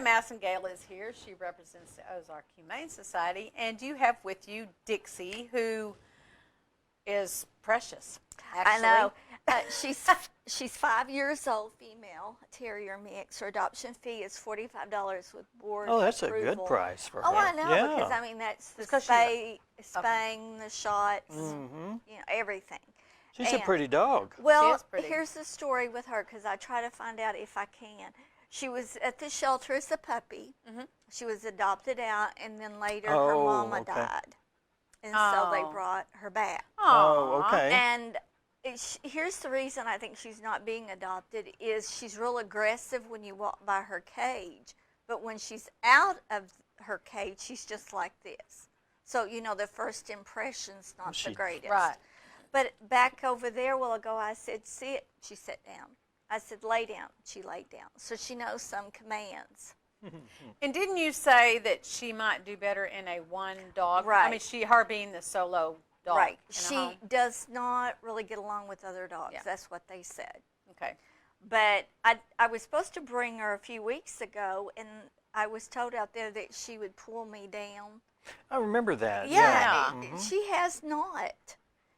Massengale is here. She represents the Ozark Humane Society, and you have with you Dixie, who is precious, actually. I know. She's 5 years old, female, terrier mix. Her adoption fee is $45 with board Oh, that's approval. a good price for her. Oh, I know, yeah. because I mean that's the Because spaying, the shots, everything. She's a pretty dog. Well, She is pretty. here's the story with her, because I try to find out if I can. She was at the shelter as a puppy. She was adopted out, and then later her mama died. And so they brought her back. Oh, okay. And here's the reason I think she's not being adopted is she's real aggressive when you walk by her cage. But when she's out of her cage, she's just like this. So, you know, the first impression's not the greatest. Right. But back over there a while ago, I said, sit. She sat down. I said, lay down. She laid down. So she knows some commands. And didn't you say that she might do better in a one dog? Right. I mean, her being the solo dog. Right. In a She home. does not really get along with other dogs. Yeah. That's what they said. Okay. But I was supposed to bring her a few weeks ago, and I was told out there that she would pull me down. I remember that. Yeah. She has not.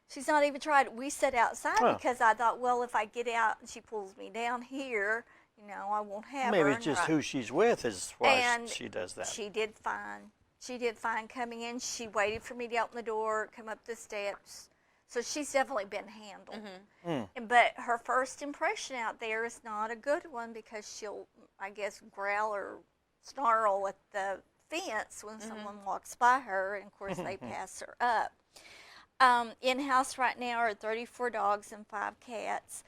She's not even tried. We sat outside because I thought, well, if I get out and she pulls me down here, you know, I won't have her. Maybe it's just who she's with is why she does that. She did fine. She did fine coming in. She waited for me to open the door, come up the steps. So she's definitely been handled. But her first impression out there is not a good one because she'll, I guess, growl or snarl at the fence when someone walks by her, and of course they pass her up. In-house right now are 34 dogs and 5 cats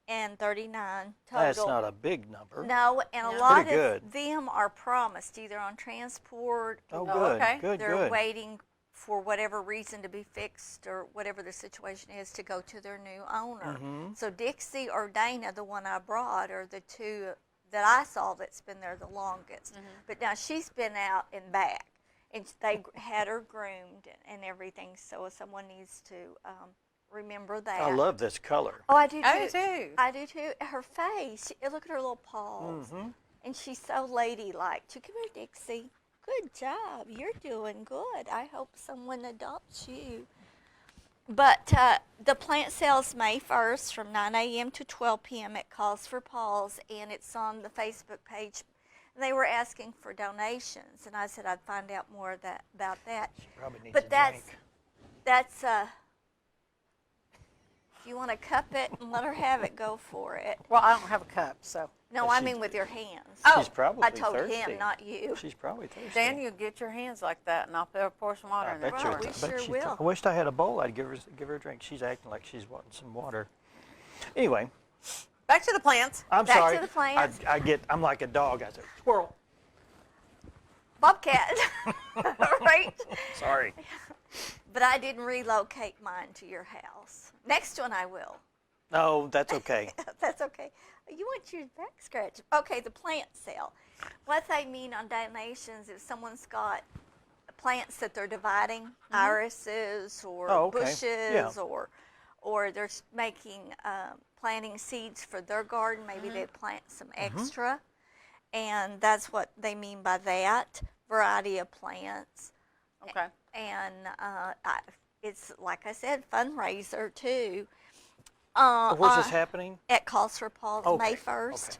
and 39 total. That's not a big number. No, and a lot Pretty good. of them are promised either on transport Oh, or good. they're waiting for whatever reason to be fixed or whatever the situation is to go to their new owner. So Dixie or Dana, the one I brought, are the two that I saw that's been there the longest. But now she's been out and back. And they had her groomed and everything, so someone needs to remember that. I love this color. Oh, I do too. I do too. I do too. Her face, look at her little paws. And she's so ladylike. Come here, Dixie. Good job. You're doing good. I hope someone adopts you. But the plant sale's May 1st from 9 a.m. to 12 p.m. at Calls for Paws, and it's on the Facebook page. They were asking for donations, and I said I'd find out more about that. She probably needs But a that's drink. if you want to cup it and let her have it, go for it. Well, I don't have a cup, so. No, But I she- mean with your hands. She's probably I told thirsty. him, not you. She's probably thirsty. Dan, you get your hands like that, and I'll pour some water I in there. bet Well, you. we I bet sure she will. I wished I had a bowl. I'd give her a drink. She's acting like she's wanting some water. Anyway, Back to the plants. I'm Back to sorry. the plants. I'm like a dog. I say squirrel. Bobcat, right? Sorry. But I didn't relocate mine to your house. Next one I will. No, that's okay. That's okay. You want your back scratched. Okay, the plant sale. What they mean on donations, if someone's got plants that they're dividing, irises or bushes, or they're making planting seeds for their garden, maybe they plant some extra, and that's what they mean by that, variety of plants. Okay. And it's, like I said, fundraiser too. Where's this happening? At Calls for Paws, Okay, May 1st. okay.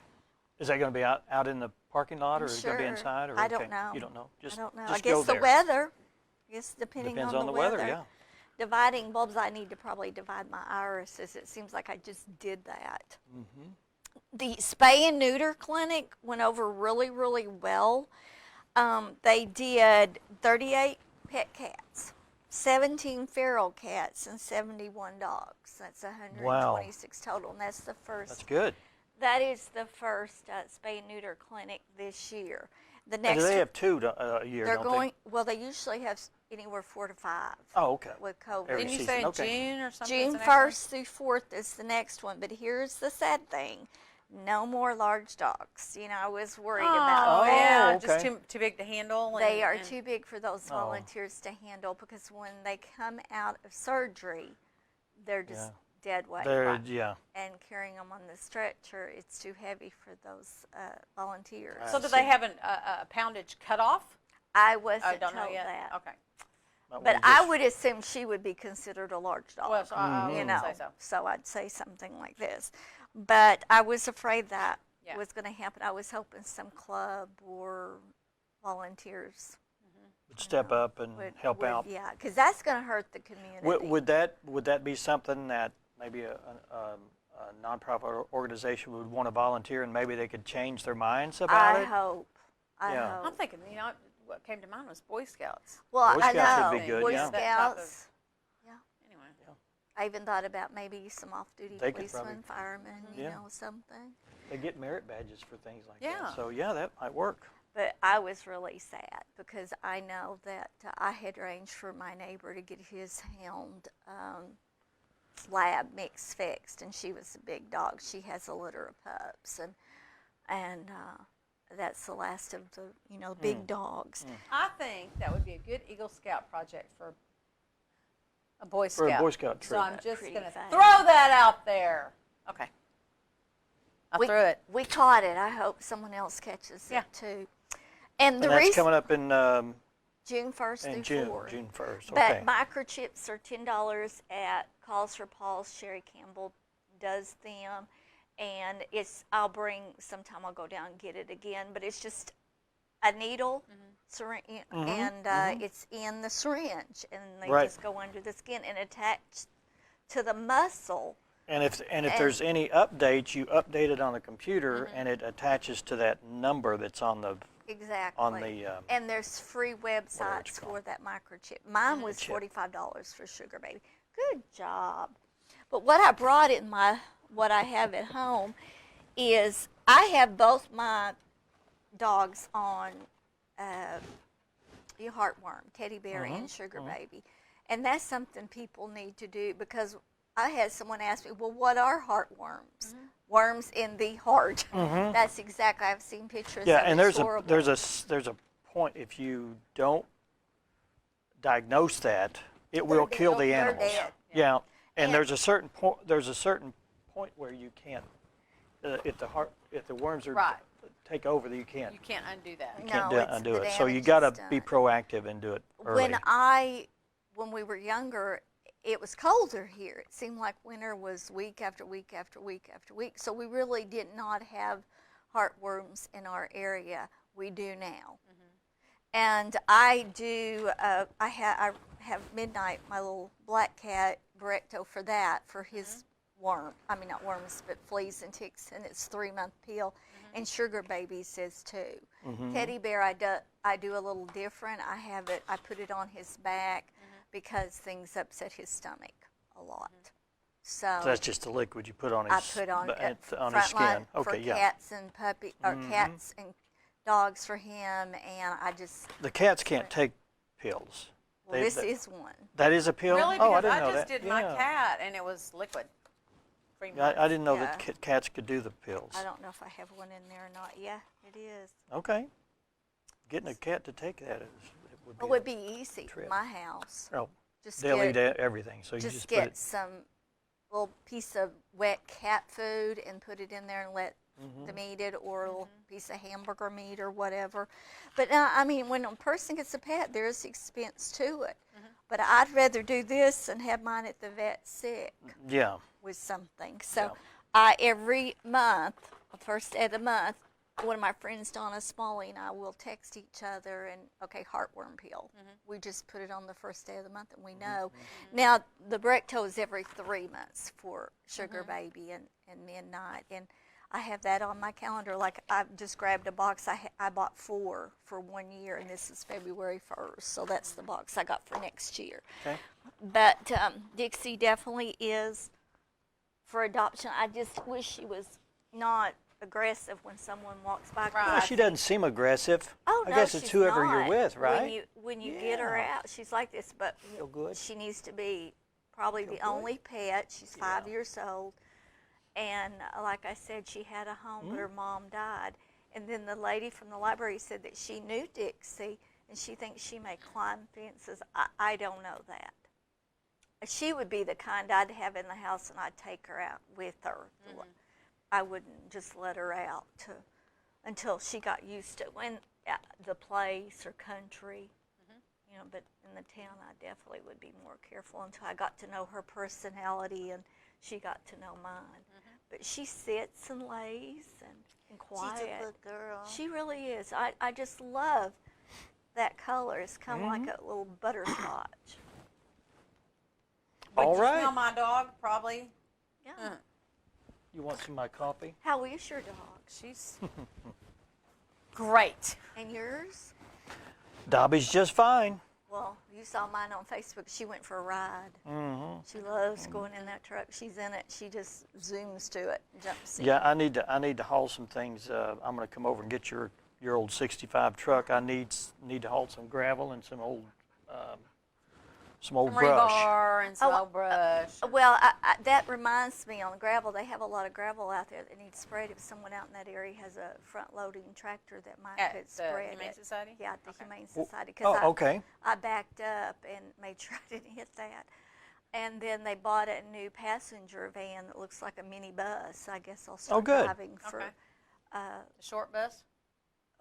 Is that going to be out in the parking lot, or is it going to be Sure. inside? Or I don't know. You don't know. Just, I don't know. Just I guess go the there. weather. I guess depending Depends on the weather. Yeah. Dividing bulbs, I need to probably divide my irises. It seems like I just did that. The spay and neuter clinic went over really, really well. They did 38 pet cats, 17 feral cats, and 71 dogs. That's 126 total, and that's the first. That's good. That is the first spay and neuter clinic this year. The And next do they have two a year? they're don't going. Well, they usually have anywhere 4 to 5. Oh, okay. With COVID. Every Didn't you season, say okay. June or something? June 1st through 4th is the next one. But here's the sad thing: no more large dogs. You know, I was worried about Oh, that. yeah, okay. just too big to handle. They and- are and- too big for those volunteers to handle because when they come out of surgery, they're just dead weight. There, yeah. And carrying them on the stretcher, it's too heavy for those volunteers. So do they have a poundage cutoff? I wasn't don't know told yet. that. Okay. But I would assume she would be considered a large dog. Well, so I you would know, say so. I'd say something like this. But I was afraid that Yeah. was going to happen. I was hoping some club or volunteers Would step up and help out. Yeah, because that's going to hurt the community. Would that be something that maybe a nonprofit organization would want to volunteer, and maybe they could change their minds about it? I hope. I'm thinking, what came to mind was Boy Scouts. Well, Boy I Scouts know. would be good, Boy yeah. Scouts. Anyway. I even thought about maybe some off-duty They could policemen, firemen, you Yeah. know, something. They get merit badges for things like Yeah. that. So yeah, that might work. But I was really sad because I know that I had arranged for my neighbor to get his hound lab mix fixed, and she was a big dog. She has a litter of pups, and that's the last of the big dogs. I think that would be a good Eagle Scout project for a Boy For Scout. a Boy Scout So troop. I'm just Pretty going to fun. throw that out there. Okay. I threw it. We caught it. I hope someone else catches Yeah. it too. And the And that's reason coming up in June 1st through June, 4th. June 1st. But Okay. microchips are $10 at Calls for Paws. Sherry Campbell does them, and I'll bring sometime. I'll go down and get it again. But it's just a needle, syringe, and it's in the syringe, and they Right. just go under the skin and attach to the muscle. And if there's any updates, you update it on the computer, and it attaches to that number that's on the Exactly. And there's free websites it's for called. that microchip. Mine was Chip. $45 for Sugar Baby. Good job. But what I brought in what I have at home is I have both my dogs on heartworm, teddy bear, and Sugar Baby. And that's something people need to do because I had someone ask me, well, what are heartworms? Worms in the heart. That's exactly. I've seen pictures. Yeah, of and it. there's It's horrible. there's a point if you don't diagnose that, it will kill the They're animals. dead. Yeah, and Yeah. there's a certain point where you can't if the worms are Right. take over, you can't You can't undo that. can't No, it's undo the it. So you damage got to is be done. proactive and do it early. When we were younger, it was colder here. It seemed like winter was week after week after week after week. So we really did not have heartworms in our area. We do now. And I do. I have Midnight, my little black cat, Barretto, for that, for his worm. I mean, not worms, but fleas and ticks, and it's 3-month pill. And Sugar Baby says too. Teddy Bear, I do a little different. I put it on his back because things upset his stomach a lot. So So that's just a liquid you put on his I put on on his skin. for Okay, yeah. cats and or cats and dogs for him, and I just The cats can't take pills. this is one. That is a pill? Really? Oh, I Because didn't know just that. did my Yeah. cat, and it was liquid. 3 I months. didn't know Yeah. that cats could do the pills. I don't know if I have one in there or not. Yeah, it is. Okay. Getting a cat to take that would be. It would be easy. trip. My house. Oh, Just they'll get, eat everything, so you just just put get it. some little piece of wet cat food and put it in there and let them eat it, or a little piece of hamburger meat or whatever. But I mean, when a person gets a pet, there's expense to it. But I'd rather do this than have mine at the vet sick Yeah. with something. So I every month, the first day of the month, one of my friends, Donna Smalley, and I will text each other and, okay, heartworm pill. We just put it on the first day of the month, and we know. Now, the Brecto is every 3 months for Sugar Baby and Midnight, and I have that on my calendar. Like, I just grabbed a box. I bought 4 for 1 year, and this is February 1st, so that's the box I got for next year. Okay. But Dixie definitely is for adoption. I just wish she was not aggressive when someone walks by. 'cause Right. Well, I she doesn't seem aggressive. Oh, I no, guess it's she's whoever not. you're with, right? When you get her Yeah. out, she's like this, but Feel good. she needs to be probably the only pet. She's 5 years old, and like I said, she had a home, but her mom died. And then the lady from the library said that she knew Dixie, and she thinks she may climb fences. I don't know that. she would be the kind I'd have in the house, and I'd take her out with her. I wouldn't just let her out until she got used to the place or country. You know, but in the town, I definitely would be more careful until I got to know her personality and she got to know mine. But she sits and lays and quiet. She's a good girl. She really is. I just love that color. It's kind of like a little butterscotch. All Would you right. smell my dog? Probably. Yeah. You want some of my coffee? How is your dog? She's great. And yours? Dobby's just fine. Well, you saw mine on Facebook. She went for a ride. She loves going in that truck. She's in it. She just zooms to it, jumps in. Yeah, I need to haul some things. I'm going to come over and get your old '65 truck. I need to haul some gravel and some old brush. Rebar and some old brush. Well, that reminds me, on the gravel, they have a lot of gravel out there that needs sprayed. If someone out in that area has a front-loading tractor that might At could the spread Humane it. Society? Yeah, at the Okay. Humane Society. Oh, okay. I backed up and made sure I didn't hit that. And then they bought a new passenger van that looks like a mini bus. I guess I'll start good. driving for. Okay. The short bus?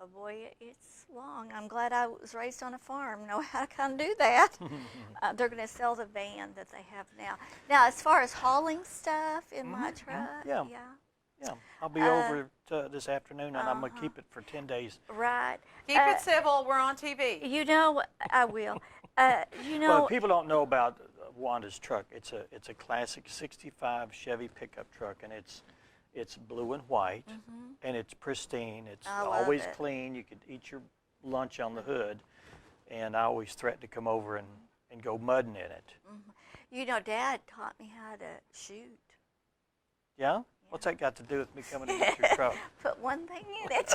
Oh boy, it's long. I'm glad I was raised on a farm, know how to kind of do that. They're going to sell the van that they have now. Now, as far as hauling stuff in my truck, Yeah. I'll be over this afternoon, and I'm going to keep it for 10 days. Right. Keep it civil. We're on TV. You know, I will. You know, Well, people don't know about Wanda's truck. It's a classic '65 Chevy pickup truck, and it's blue and white, and it's pristine. It's I love always it. clean. You could eat your lunch on the hood, and I always threaten to come over and go mudding in it. you know, Dad taught me how to shoot. Yeah? What's that got to do with me coming to get your truck? Put one thing in it.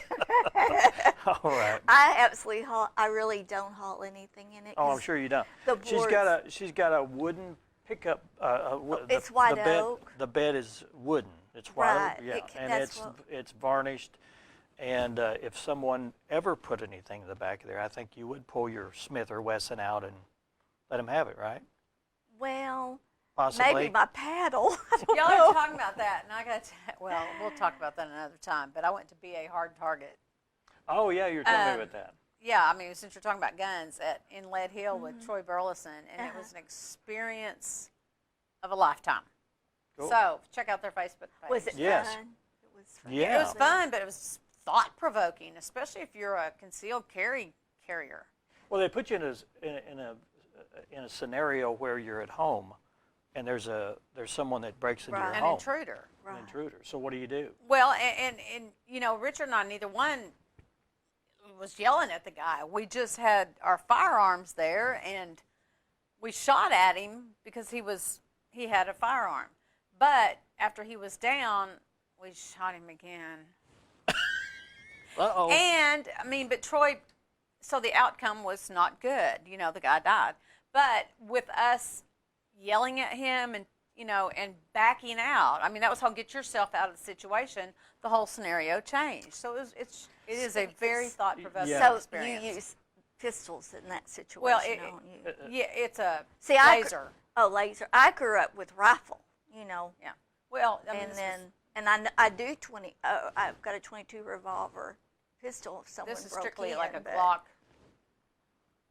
All right. I really don't haul anything in it. Oh, I'm 'cause sure you don't. the She's got a wooden pickup. It's white the bed, oak. The bed is wooden. It's white Right. oak. Yeah, and that's what- it's varnished. And if someone ever put anything in the back of there, I think you would pull your Smith or Wesson out and let them have it, right? Well, Possibly. maybe my paddle. I don't Y'all know. are talking about that, and I got well, we'll talk about that another time. But I went to BA Hard Target. Oh yeah, you're telling me about that. Yeah, I mean, since you're talking about guns, in Lead Hill with Troy Burleson, and it was an experience of a lifetime. Cool. So check out their Facebook page. Was it Yes. fun? It was fun. Yeah. It was fun, but it was thought-provoking, especially if you're a concealed carry carrier. Well, they put you in a scenario where you're at home, and there's someone that breaks into your Right. An home. intruder. An intruder. So what do you do? Well, and you know, Richard and I, neither one was yelling at the guy. We just had our firearms there, and we shot at him because he had a firearm. But after he was down, we shot him again. Uh-oh. And I mean, but Troy, so the outcome was not good. You know, the guy died. But with us yelling at him and and backing out, I mean, that was how get yourself out of the situation. The whole scenario changed. So it is a very thought-provoking Yeah. So experience. you use pistols in that situation, Well, don't you? yeah, it's a See, laser. laser. I grew up with rifle, Yeah. Well, I mean, and this then was- I do 20. I've got a 22 revolver pistol. If someone this is broke strictly in, like a but- Glock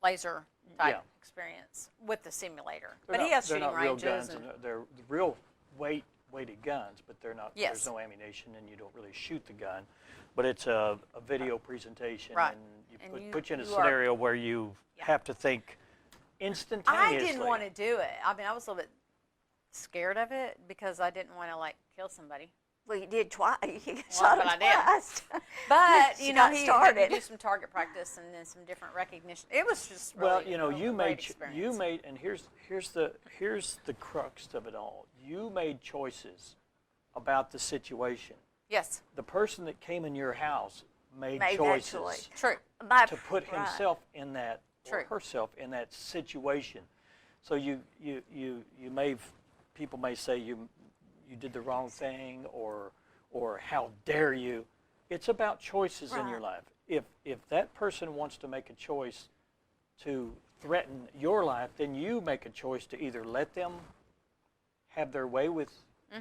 laser type Yeah. experience with the simulator. They're But he not- has they're shooting not real ranges. guns, And, and they're real weighted guns, but they're not. Yes. There's no ammunition, and you don't really shoot the gun. But it's a video presentation, Right. and And you- put you in a you are- scenario where you Yeah. have to think instantaneously. I didn't want to do it. I mean, I was a little bit scared of it because I didn't want to kill somebody. Well, you did twice. You shot but him I did. twice. But She you know, got he had started. to do some target practice and then some different recognition. It was just Well, really you know, a you great made experience. and here's the crux of it all. You made choices about the situation. Yes, The person that came in your house made Made that choices choice. true. to put himself in that or True. herself in that situation. So you people may say you did the wrong thing or how dare you. It's about choices in your Right. life. If that person wants to make a choice to threaten your life, then you make a choice to either let them have their way with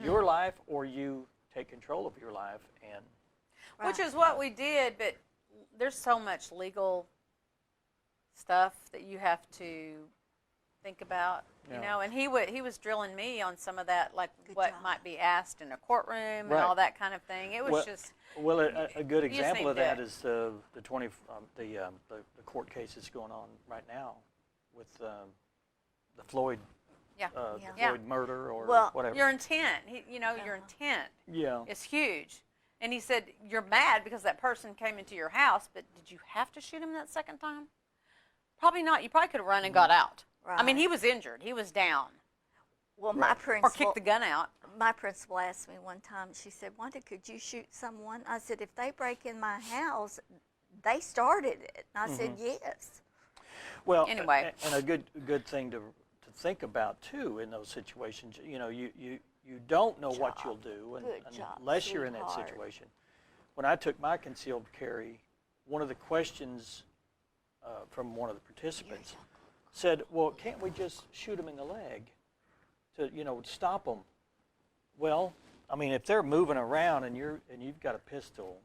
your life, or you take control of your life. And which is what we did, but there's so much legal stuff that you have to think about, you know. And he was drilling me on some of that, like what might be asked in a courtroom and all that kind of thing. It was a good example of that is the court case that's going on right now with the Floyd. Floyd murder or whatever. Your intent, your intent is huge. And he said, you're mad because that person came into your house, but did you have to shoot him that second time? Probably not. You probably could have run and got out. Right. I mean, he was injured. He was down. Well, my principal... Or kicked the gun out. My principal asked me one time, she said, Wanda, could you shoot someone? I said, if they break in my house, they started it. And I said, yes. Well, anyway. And a good thing to think about, too, in those situations, you don't know what you'll do unless you're in that situation. When I took my concealed carry, one of the questions from one of the participants said, well, can't we just shoot them in the leg to, stop them? Well, I mean, if they're moving around and you've got a pistol,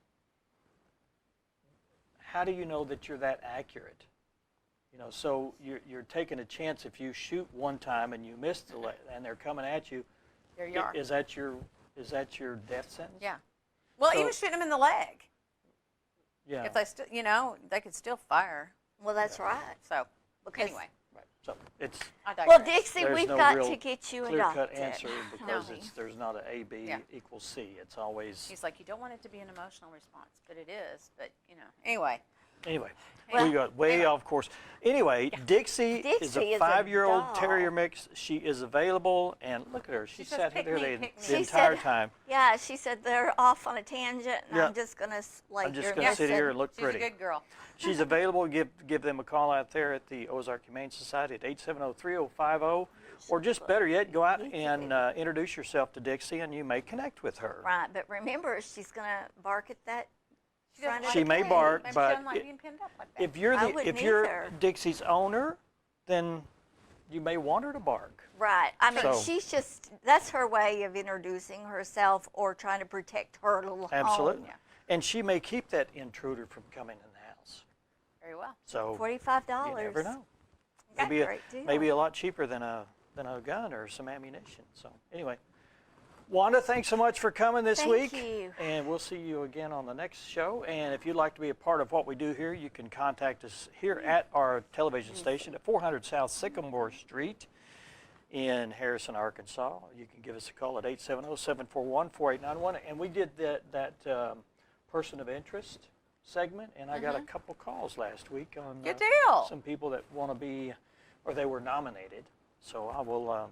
how do you know that you're that accurate? So you're taking a chance. If you shoot one time and you miss the leg and they're coming at you, there you are. Is that your death sentence? Yeah. Well, even shooting them in the leg. Yeah. If they still, they could still fire. Well, that's right. So anyway. Right. So it's. Well, Dixie, we've got to get you adopted. Clear-cut answer because there's not an A, B equals C. It's always. He's like, you don't want it to be an emotional response, but it is. But anyway. Anyway, we got way off course. Anyway, Dixie is a 5-year-old terrier mix. She is available, and look at her. She sat there the entire time. Yeah, she said they're off on a tangent, and I'm just going to I'm just going to sit here and look pretty. She's a good girl. She's available. Give them a call out there at the Ozark Humane Society at 870-3050, or just better yet, go out and introduce yourself to Dixie, and you may connect with her. Right, but remember, she's going to bark at that. She may bark, but if you're either. Dixie's owner, then you may want her to bark. Right. I mean, that's her way of introducing herself or trying to protect her little home. Absolutely. Yeah. And she may keep that intruder from coming in the house. Very well. So $45. You never know. Maybe a lot cheaper than a gun or some ammunition. So anyway. Wanda, thanks so much for coming this week. Thank you. And we'll see you again on the next show. And if you'd like to be a part of what we do here, you can contact us here at our television station at 400 South Sycamore Street in Harrison, Arkansas. You can give us a call at 870-741-4891. And we did that person of interest segment, and I got a couple calls last week on Good deal. Some people that want to be, or they were nominated. So I will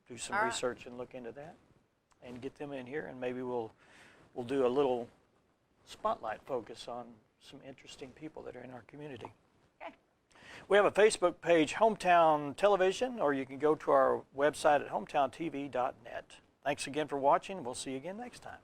do some research and look into that and get them in here, and maybe we'll do a little spotlight focus on some interesting people that are in our community. Okay. We have a Facebook page, Hometown Television, or you can go to our website at hometowntv.net. Thanks again for watching. We'll see you again next time.